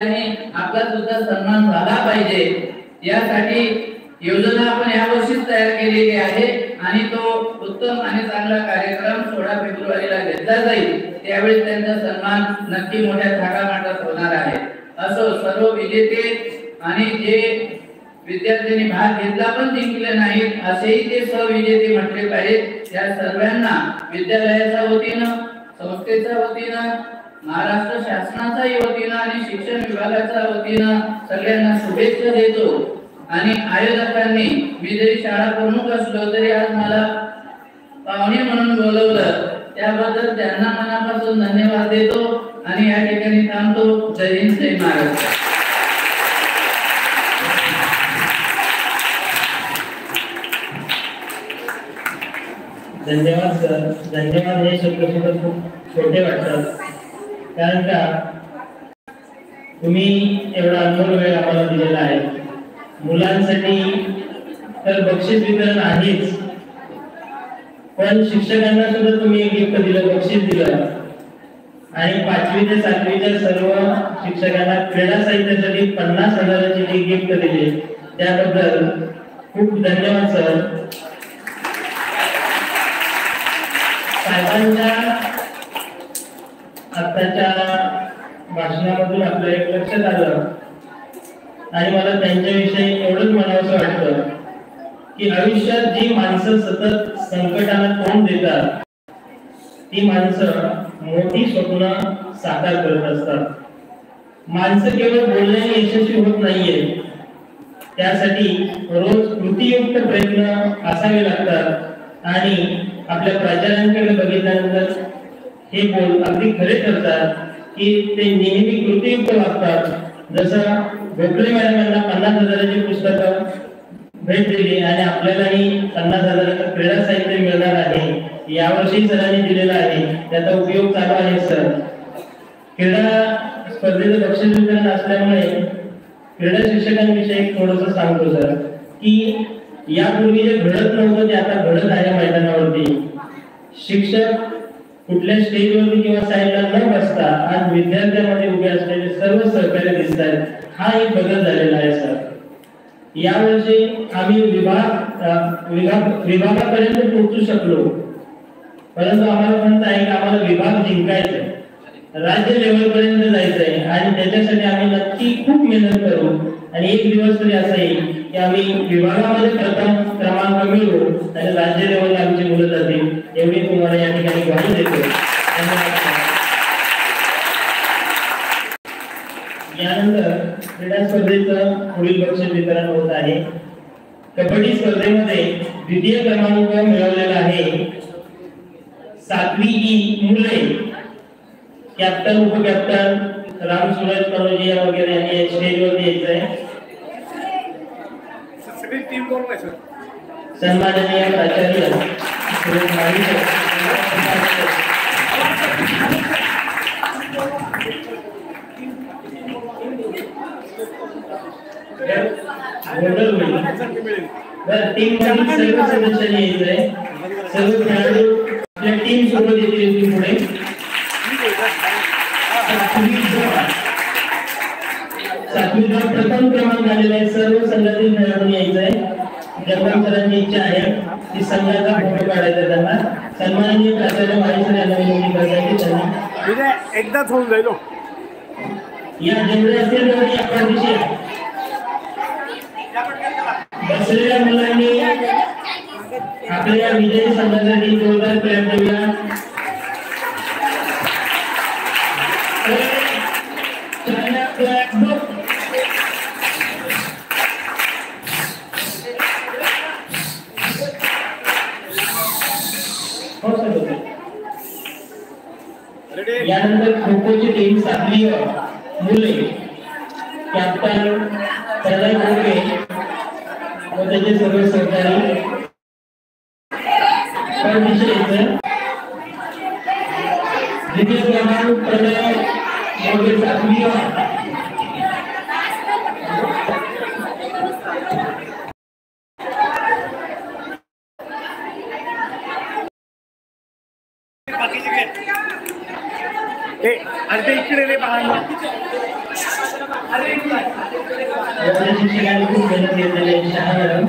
आपला सुद्धा सन्मान झाला पाहिजे यासाठी योजना आपण यावर्षीच तयार केलेली आहे आणि तो उत्तम आणि चांगला कार्यक्रम 16 फेब्रुवारीला घेतला जाईल। त्यावेळी त्यांचा सन्मान नक्की मोठ्या थाटामाटात होणार आहे। असो सर्व विजेते आणि जे विद्यार्थ्यांनी भाग घेतला पण जिंकले नाहीत असेही ते सहविजेते म्हटले पाहिजेत। या सर्वांना विद्यालयाच्या वतीने संस्थेच्या वतीने महाराष्ट्र शासनाच्या वतीने आणि शिक्षण विभागाच्या वतीने सगळ्यांना शुभेच्छा देतो। आणि आयोजकांनी मी जरी शाळा प्रमुख असलो तरी आज मला पाहुणे म्हणून बोलवलं त्याबद्दल त्यांना मनापासून धन्यवाद देतो आणि या ठिकाणी थांबतो। जय हिंद जय महाराष्ट्र। धन्यवाद सर। धन्यवाद हे शब्द सुद्धा खूप छोटे वाटतात कारण का तुम्ही एवढा अनमोल वेळ आम्हाला दिलेला आहे। मुलांसाठी तर बक्षीस वितरण आहेच पण शिक्षकांना सुद्धा तुम्ही एक गिफ्ट दिलं, बक्षीस दिलं आणि 5वी ते 7वीच्या सर्व शिक्षकांना क्रीडा साहित्यासाठी 50,000ची एक गिफ्ट दिली त्याबद्दल खूप धन्यवाद सर। साहेबांच्या आताच्या भाषणामधून आपल्या एक लक्षात आलं आणि मला त्यांच्याविषयी एवढंच म्हणावंसं वाटतं की आयुष्यात जी माणसं सतत संकटाला तोंड देतात ती माणसं मोठी स्वप्न साकार करत असतात। माणसं केवळ बोलण्याने यशस्वी होत नाहीये, त्यासाठी रोज कृतीयुक्त प्रयत्न असावे लागतात आणि आपल्या प्राचार्यांकडे बघितल्यानंतर हे बोल अगदी खरे ठरतात की ते नेहमी कृतीयुक्त वागतात। जसं गोखले मॅडमांना 50,000ची पुस्तकं भेट दिली आणि आपल्यालाही 50,000चं क्रीडा साहित्य मिळणार आहे। यावर्षी सरांनी दिलेला आहे, त्याचा उपयोग चालू आहे सर। क्रीडा स्पर्धेचं बक्षीस वितरण असल्यामुळे क्रीडा शिक्षकांविषयी थोडंसं सांगतो सर की यापूर्वी जे घडत नव्हतं ते आता घडत आहे मैदानावरती। शिक्षक कुठल्या स्टेजवरती किंवा साईडला न बसता आज विद्यार्थ्यांमध्ये उभे असलेले सर्व सहकारी दिसत आहेत, हा एक बदल झालेला आहे सर। यावर्षी आम्ही विभागापर्यंत पोहोचू शकलो परंतु आम्हाला म्हणत आहे की आम्हाला विभाग जिंकायचा आहे, राज्य लेवल पर्यंत जायचंय आणि त्याच्यासाठी आम्ही नक्की खूप मेहनत करू आणि एक दिवस तरी असा येईल की आम्ही विभागामध्ये प्रथम क्रमांक मिळवू आणि राज्य लेवलला आमची मुलं जातील एवढी तुम्हाला या ठिकाणी ग्वाही देतो। यानंतर क्रीडा स्पर्धेचं पुढील बक्षीस वितरण होत आहे। कबड्डी स्पर्धेमध्ये द्वितीय क्रमांक मिळवलेला आहे 7वी ई मुले। कॅप्टन उपकॅप्टन राम सूरज कनोजिया वगैरे यांनी स्टेजवरती यायचंय। सन्माननीय प्राचार्य टीम मधील सर्व सदस्यांनी यायचंय। सर्व खेळाडू आपल्या टीम सोबत येतील पुढे। सातवीचा प्रथम क्रमांक आलेला आहे, सर्व संघातील खेळाडूंनी यायचंय। जगदम सरांची इच्छा आहे की संघाचा फोटो काढायचा त्यांना। सन्माननीय प्राचार्य वाईसर यांना विनंती करताय की त्यांनी एकदाच होऊन जाईल। या जेवढे असतील तेवढी आपण दिशे बसलेल्या मुलांनी आपल्या विजयी संघासाठी जोरदार प्रयत्न करूया। यानंतर खो खोची टीम 7वी मुले कॅप्टन प्रणय घोडके व त्याचे सर्व सहकारी द्वितीय क्रमांक प्रणय घोडके 7वी आणि ते इकडे रे पाहणं शिक्षकांनी खूप मेहनत घेतलेली आहे. शहा मॅडम